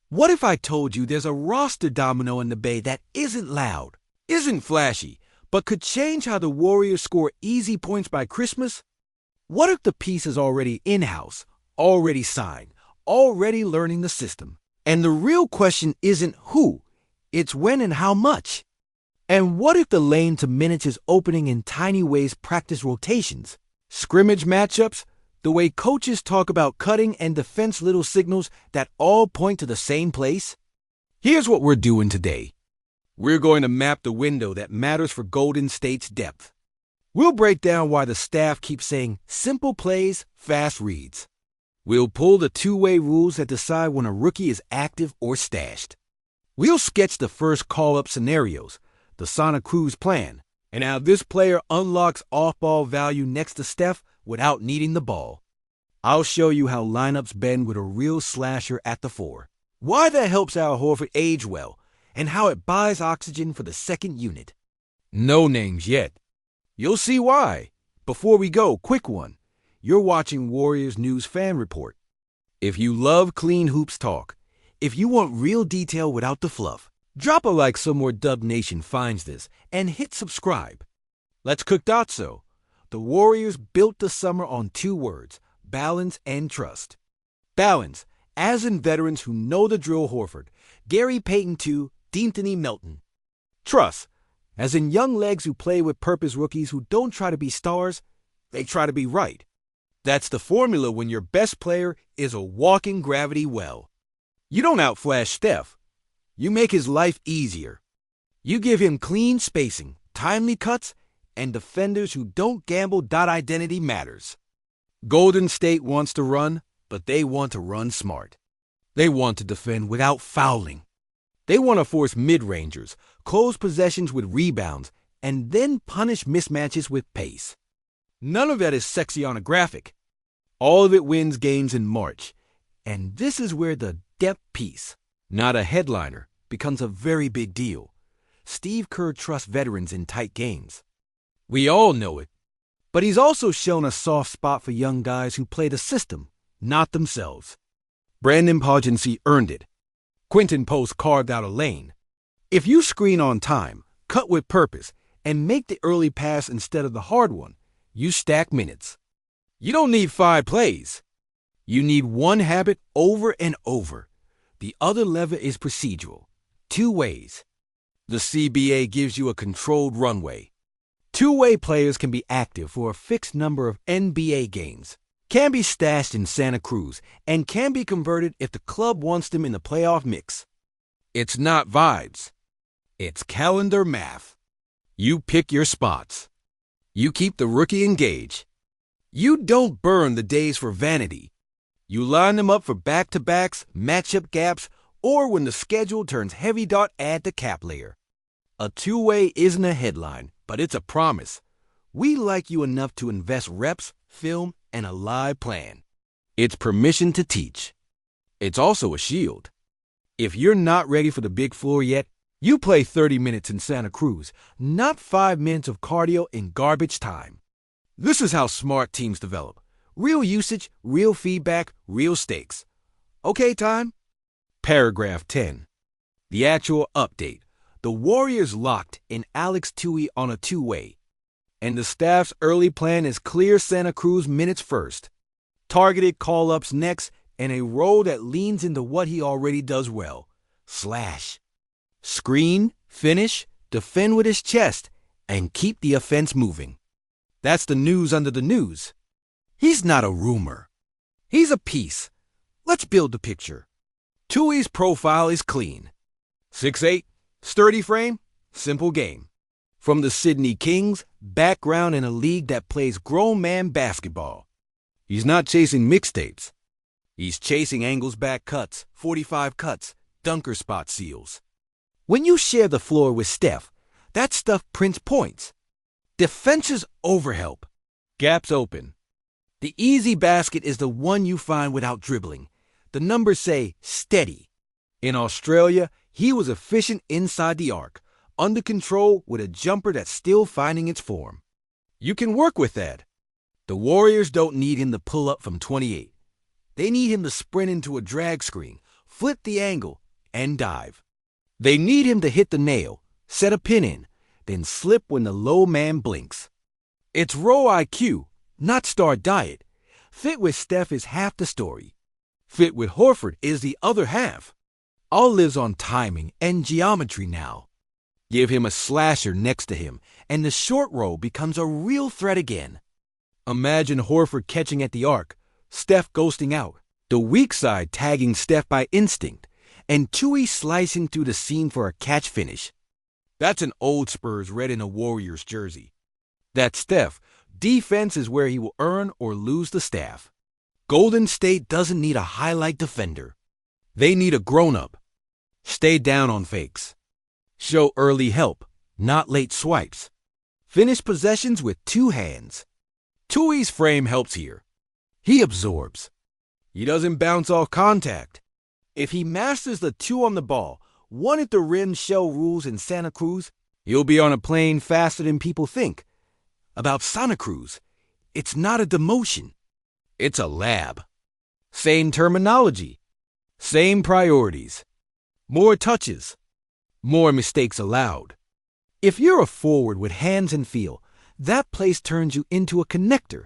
What if I told you there's a roster domino in the Bay that isn't loud, isn't flashy, but could change how the Warriors score easy points by Christmas? What if the piece is already in-house, already signed, already learning the system? And the real question isn't who, it's when and how much. And what if the lane to minutes is opening in tiny ways: practice rotations, scrimmage matchups, the way coaches talk about cutting and defense, little signals that all point to the same place? Here's what we're doing today. We're going to map the window that matters for Golden State's depth. We'll break down why the staff keeps saying simple plays, fast reads. We'll pull the two-way rules that decide when a rookie is active or stashed. We'll sketch the first call-up scenarios, the Cruz plan, and how this player unlocks off-ball value next to Steph without needing the ball. I'll show you how lineups bend with a real slasher at the 4, why that helps Al Horford age well, and how it buys oxygen for the second unit. No names yet. You'll see why. Before we go, quick one. You're watching Warriors News Fan Report. If you love clean hoops talk, if you want real detail without the fluff, drop a like somewhere Dub Nation finds this, and hit subscribe. Let's cook Dotso. The Warriors built the summer on 2 words: balance and trust. Balance, as in veterans who know the drill: Horford, Gary Payton 2, D'Anthony Melton. Trust, as in young legs who play with purpose, rookies who don't try to be stars, they try to be right. That's the formula when your best player is a walking gravity well. You don't outflash Steph. You make his life easier. You give him clean spacing, timely cuts, and defenders who don't gamble. Identity matters. Golden State wants to run, but they want to run smart. They want to defend without fouling. They want to force mid-rangers, close possessions with rebounds, and then punish mismatches with pace. None of that is sexy on a graphic. All of it wins games in March. And this is where the depth piece, not a headliner, becomes a very big deal. Steve Kerr trusts veterans in tight games. We all know it. But he's also shown a soft spot for young guys who play the system, not themselves. Brandon Podgencey earned it. Quentin Post carved out a lane. If you screen on time, cut with purpose, and make the early pass instead of the hard one, you stack minutes. You don't need 5 plays. You need one habit over and over. The other lever is procedural. 2 ways. The CBA gives you a controlled runway. 2-way players can be active for a fixed number of NBA games, can be stashed in Santa Cruz, and can be converted if the club wants them in the playoff mix. It's not vibes. It's calendar math. You pick your spots. You keep the rookie engaged. You don't burn the days for vanity. You line them up for back-to-backs, matchup gaps, or when the schedule turns heavy. Add the cap layer. A 2-way isn't a headline, but it's a promise. We like you enough to invest reps, film, and a live plan. It's permission to teach. It's also a shield. If you're not ready for the big floor yet, you play 30 minutes in Santa Cruz, not 5 minutes of cardio in garbage time. This is how smart teams develop. Real usage, real feedback, real stakes. Okay, time? Paragraph 10. The actual update. The Warriors locked in Alex Tui on a 2-way. And the staff's early plan is clear: Santa Cruz minutes first, targeted call-ups next, and a role that leans into what he already does well: slash. Screen, finish, defend with his chest, and keep the offense moving. That's the news under the news. He's not a rumor. He's a piece. Let's build the picture. Tui's profile is clean. 6'8", sturdy frame, simple game. From the Sydney Kings, background in a league that plays grown man basketball. He's not chasing mixtapes. He's chasing angles, back cuts, 45 cuts, dunker spot seals. When you share the floor with Steph, that stuff prints points. Defenses overhelp. Gaps open. The easy basket is the one you find without dribbling. The numbers say steady. In Australia, he was efficient inside the arc, under control with a jumper that's still finding its form. You can work with that. The Warriors don't need him to pull up from 28. They need him to sprint into a drag screen, flip the angle, and dive. They need him to hit the nail, set a pin in, then slip when the low man blinks. It's row IQ, not star diet. Fit with Steph is half the story. Fit with Horford is the other half. All lives on timing and geometry now. Give him a slasher next to him, and the short row becomes a real threat again. Imagine Horford catching at the arc, Steph ghosting out, the weak side tagging Steph by instinct, and Tui slicing through the seam for a catch finish. That's an old Spurs red in a Warriors jersey. That's Steph. Defense is where he will earn or lose the staff. Golden State doesn't need a highlight defender. They need a grown-up. Stay down on fakes. Show early help, not late swipes. Finish possessions with two hands. Tui's frame helps here. He absorbs. He doesn't bounce off contact. If he masters the two on the ball, one at the rim shell rules in Santa Cruz, he'll be on a plane faster than people think. About Santa Cruz, it's not a demotion. It's a lab. Same terminology. Same priorities. More touches. More mistakes allowed. If you're a forward with hands and feel, that place turns you into a connector.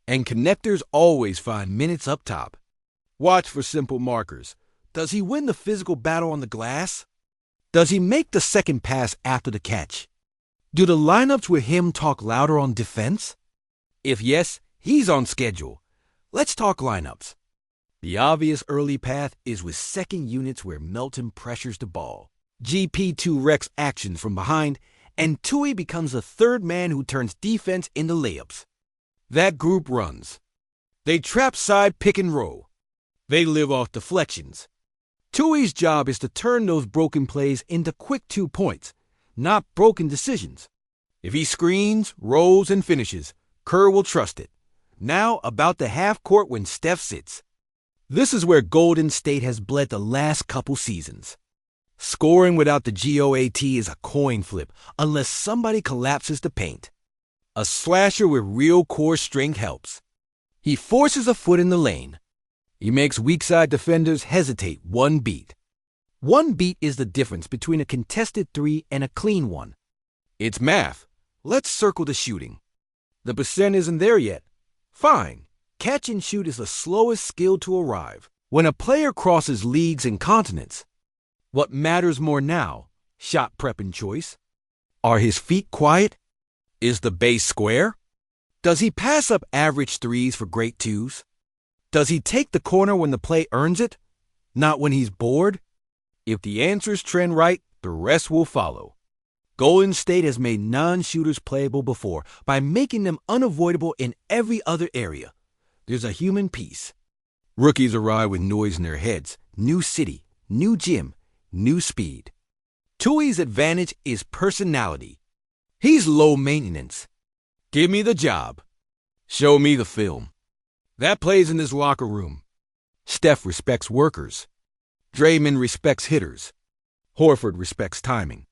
And connectors always find minutes up top. Watch for simple markers. Does he win the physical battle on the glass? Does he make the second pass after the catch? Do the lineups with him talk louder on defense? If yes, he's on schedule. Let's talk lineups. The obvious early path is with second units where Melton pressures the ball. GP2 wrecks actions from behind, and Tui becomes the third man who turns defense into layups. That group runs. They trap side pick and roll. They live off deflections. Tui's job is to turn those broken plays into quick 2 points, not broken decisions. If he screens, rolls, and finishes, Kerr will trust it. Now about the half court when Steph sits. This is where Golden State has bled the last couple seasons. Scoring without the GOAT is a coin flip unless somebody collapses the paint. A slasher with real core strength helps. He forces a foot in the lane. He makes weak side defenders hesitate one beat. One beat is the difference between a contested three and a clean one. It's math. Let's circle the shooting. The percent isn't there yet. Fine. Catch and shoot is the slowest skill to arrive. When a player crosses leagues and continents, what matters more now? Shot prep and choice. Are his feet quiet? Is the base square? Does he pass up average threes for great twos? Does he take the corner when the play earns it? Not when he's bored? If the answers trend right, the rest will follow. Golden State has made non-shooters playable before by making them unavoidable in every other area. There's a human piece. Rookies arrive with noise in their heads. New city, new gym, new speed. Tui's advantage is personality. He's low maintenance. Give me the job. Show me the film. That plays in his locker room. Steph respects workers. Draymond respects hitters. Horford respects timing.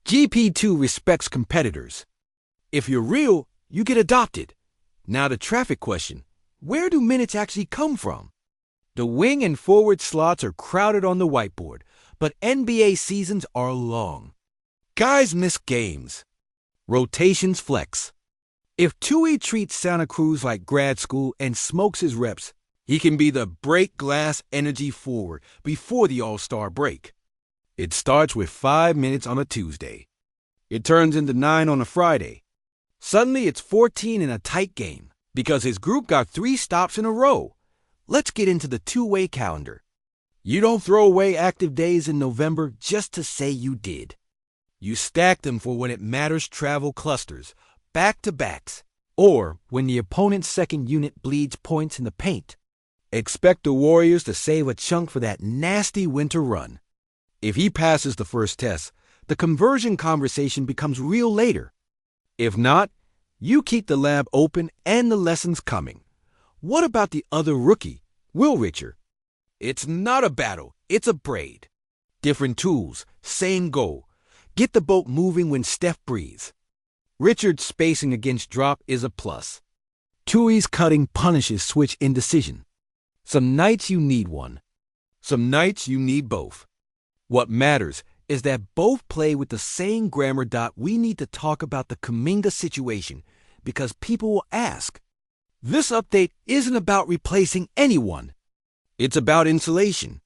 GP2 respects competitors. If you're real, you get adopted. Now the traffic question. Where do minutes actually come from? The wing and forward slots are crowded on the whiteboard, but NBA seasons are long. Guys miss games. Rotations flex. If Tui treats Santa Cruz like grad school and smokes his reps, he can be the break glass energy forward before the All-Star break. It starts with 5 minutes on a Tuesday. It turns into 9 on a Friday. Suddenly it's 14 in a tight game because his group got 3 stops in a row. Let's get into the two-way calendar. You don't throw away active days in November just to say you did. You stack them for when it matters travel clusters, back-to-backs, or when the opponent's second unit bleeds points in the paint. Expect the Warriors to save a chunk for that nasty winter run. If he passes the first test, the conversion conversation becomes real later. If not, you keep the lab open and the lessons coming. What about the other rookie, Will Richard? It's not a battle, it's a braid. Different tools, same goal. Get the boat moving when Steph breathes. Richard's spacing against drop is a plus. Tui's cutting punishes switch indecision. Some nights you need one. Some nights you need both. What matters is that both play with the same grammar. We need to talk about the Kuminga situation because people will ask. This update isn't about replacing anyone. It's about insulation.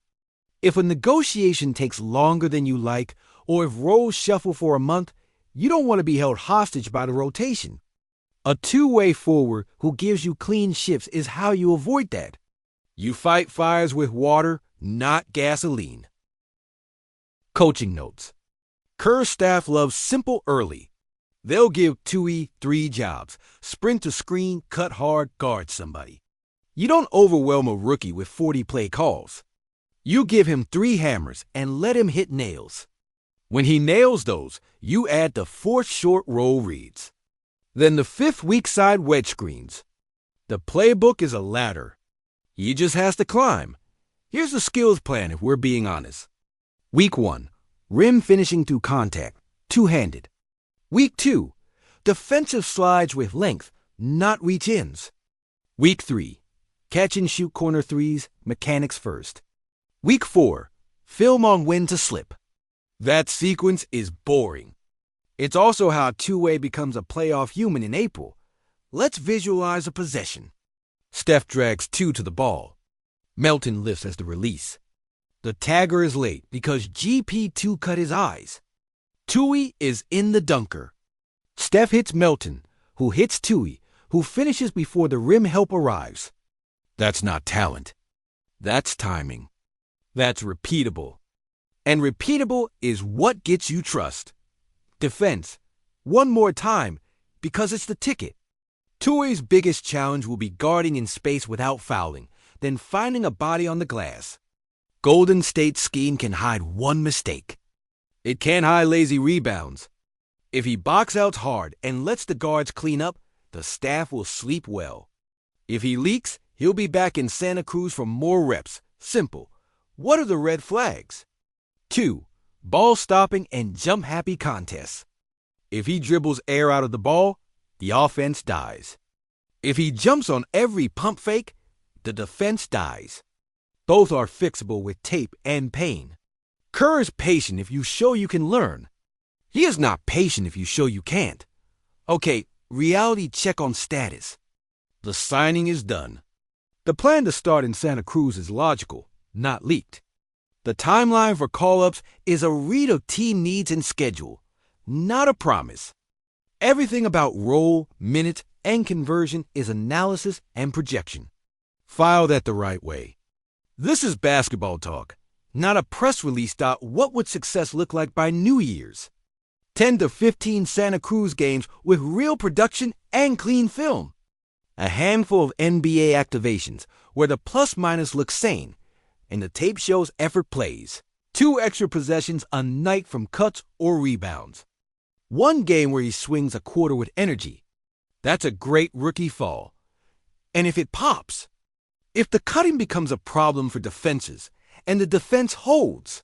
If a negotiation takes longer than you like, or if roles shuffle for a month, you don't want to be held hostage by the rotation. A two-way forward who gives you clean shifts is how you avoid that. You fight fires with water, not gasoline. Coaching notes. Kerr staff loves simple early. They'll give Tui 3 jobs: sprint to screen, cut hard, guard somebody. You don't overwhelm a rookie with 40 play calls. You give him 3 hammers and let him hit nails. When he nails those, you add the 4th short roll reads. Then the 5th weak side wedge screens. The playbook is a ladder. He just has to climb. Here's the skills plan if we're being honest. Week 1, rim finishing through contact, two-handed. Week 2, defensive slides with length, not reach ins. Week 3, catch and shoot corner threes, mechanics first. Week 4, film on when to slip. That sequence is boring. It's also how two-way becomes a playoff human in April. Let's visualize a possession. Steph drags 2 to the ball. Melton lifts as the release. The tagger is late because GP2 cut his eyes. Tui is in the dunker. Steph hits Melton, who hits Tui, who finishes before the rim help arrives. That's not talent. That's timing. That's repeatable. And repeatable is what gets you trust. Defense. One more time, because it's the ticket. Tui's biggest challenge will be guarding in space without fouling, then finding a body on the glass. Golden State's scheme can hide one mistake. It can't hide lazy rebounds. If he box outs hard and lets the guards clean up, the staff will sleep well. If he leaks, he'll be back in Santa Cruz for more reps. Simple. What are the red flags? 2. Ball stopping and jump happy contests. If he dribbles air out of the ball, the offense dies. If he jumps on every pump fake, the defense dies. Both are fixable with tape and pain. Kerr is patient if you show you can learn. He is not patient if you show you can't. Okay, reality check on status. The signing is done. The plan to start in Santa Cruz is logical, not leaked. The timeline for call-ups is a read of team needs and schedule, not a promise. Everything about role, minutes, and conversion is analysis and projection. File that the right way. This is basketball talk, not a press release. What would success look like by New Year's? 10 to 15 Santa Cruz games with real production and clean film. A handful of NBA activations where the plus-minus looks sane, and the tape shows effort plays. 2 extra possessions a night from cuts or rebounds. 1 game where he swings a quarter with energy. That's a great rookie fall. And if it pops, if the cutting becomes a problem for defenses and the defense holds,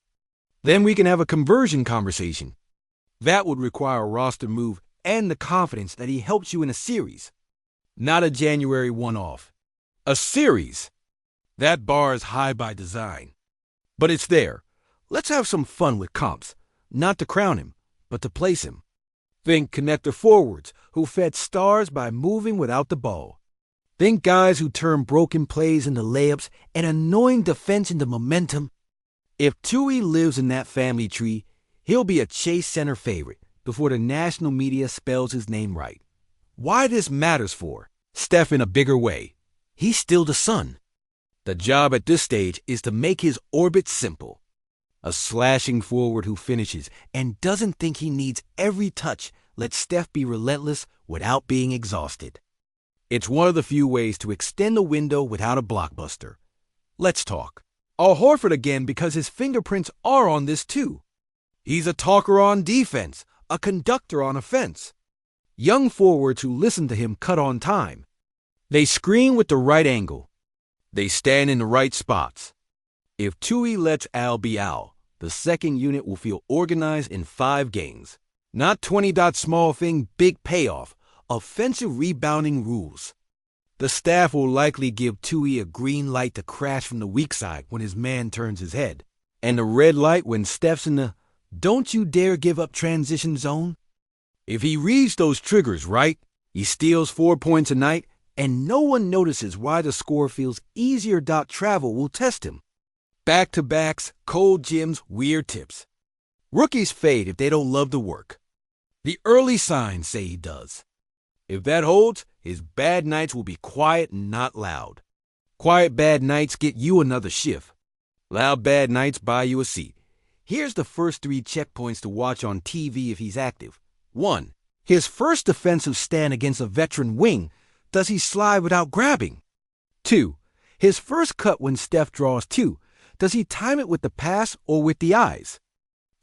then we can have a conversion conversation. That would require a roster move and the confidence that he helps you in a series. Not a January one-off. A series. That bar is high by design. But it's there. Let's have some fun with comps. Not to crown him, but to place him. Think connector forwards who fed stars by moving without the ball. Think guys who turn broken plays into layups and annoying defense into momentum. If Tui lives in that family tree, he'll be a Chase Center favorite before the national media spells his name right. Why this matters for Steph in a bigger way. He's still the sun. The job at this stage is to make his orbit simple. A slashing forward who finishes and doesn't think he needs every touch lets Steph be relentless without being exhausted. It's one of the few ways to extend the window without a blockbuster. Let's talk. Al Horford again because his fingerprints are on this too. He's a talker on defense, a conductor on offense. Young forwards who listen to him cut on time. They screen with the right angle. They stand in the right spots. If Tui lets Al be Al, the second unit will feel organized in 5 games. Not 20 small thing, big payoff. Offensive rebounding rules. The staff will likely give Tui a green light to crash from the weak side when his man turns his head, and a red light when Steph's in the don't you dare give up transition zone. If he reads those triggers right, he steals 4 points a night, and no one notices why the score feels easier. Travel will test him. Back-to-backs, cold gyms, weird tips. Rookies fade if they don't love the work. The early signs say he does. If that holds, his bad nights will be quiet and not loud. Quiet bad nights get you another shift. Loud bad nights buy you a seat. Here's the first 3 checkpoints to watch on TV if he's active. 1. His first defensive stand against a veteran wing. Does he slide without grabbing? 2. His first cut when Steph draws 2. Does he time it with the pass or with the eyes?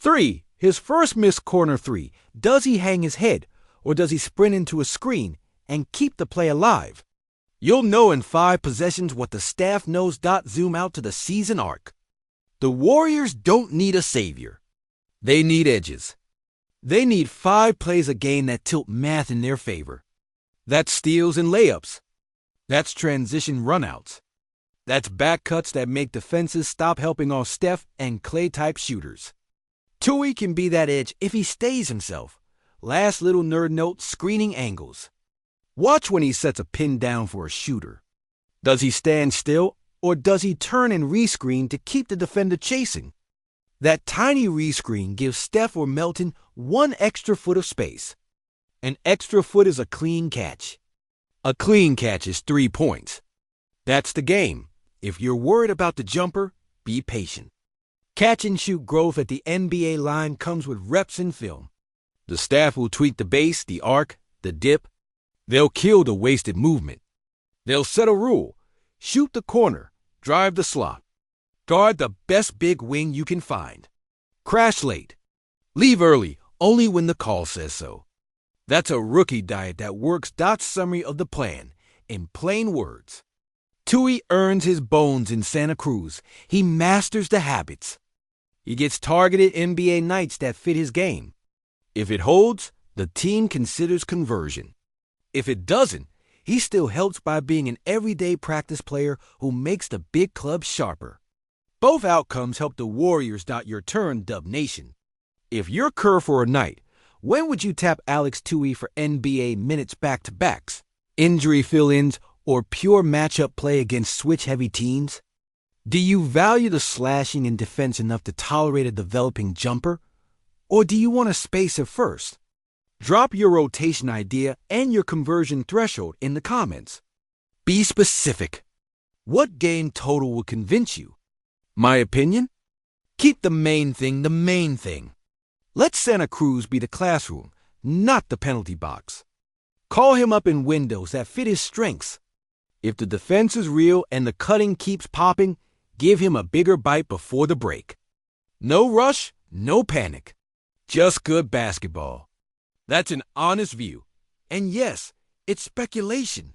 3. His first missed corner 3. Does he hang his head or does he sprint into a screen and keep the play alive? You'll know in 5 possessions what the staff knows. Zoom out to the season arc. The Warriors don't need a savior. They need edges. They need 5 plays a game that tilt math in their favor. That's steals and layups. That's transition runouts. That's back cuts that make defenses stop helping off Steph and Clay-type shooters. Tui can be that edge if he stays himself. Last little nerd note, screening angles. Watch when he sets a pin down for a shooter. Does he stand still or does he turn and rescreen to keep the defender chasing? That tiny rescreen gives Steph or Melton 1 extra foot of space. An extra foot is a clean catch. A clean catch is 3 points. That's the game. If you're worried about the jumper, be patient. Catch and shoot growth at the NBA line comes with reps and film. The staff will tweak the base, the arc, the dip. They'll kill the wasted movement. They'll set a rule. Shoot the corner. Drive the slot. Guard the best big wing you can find. Crash late. Leave early only when the call says so. That's a rookie diet that works. Summary of the plan in plain words. Tui earns his bones in Santa Cruz. He masters the habits. He gets targeted NBA nights that fit his game. If it holds, the team considers conversion. If it doesn't, he still helps by being an everyday practice player who makes the big club sharper. Both outcomes help the Warriors. Your turn, Dub Nation. If you're Kerr for a night, when would you tap Alex Tui for NBA minutes back-to-backs, injury fill-ins, or pure matchup play against switch-heavy teams? Do you value the slashing in defense enough to tolerate a developing jumper? Or do you want to space it first? Drop your rotation idea and your conversion threshold in the comments. Be specific. What game total will convince you? My opinion? Keep the main thing the main thing. Let Santa Cruz be the classroom, not the penalty box. Call him up in windows that fit his strengths. If the defense is real and the cutting keeps popping, give him a bigger bite before the break. No rush, no panic. Just good basketball. That's an honest view. And yes, it's speculation.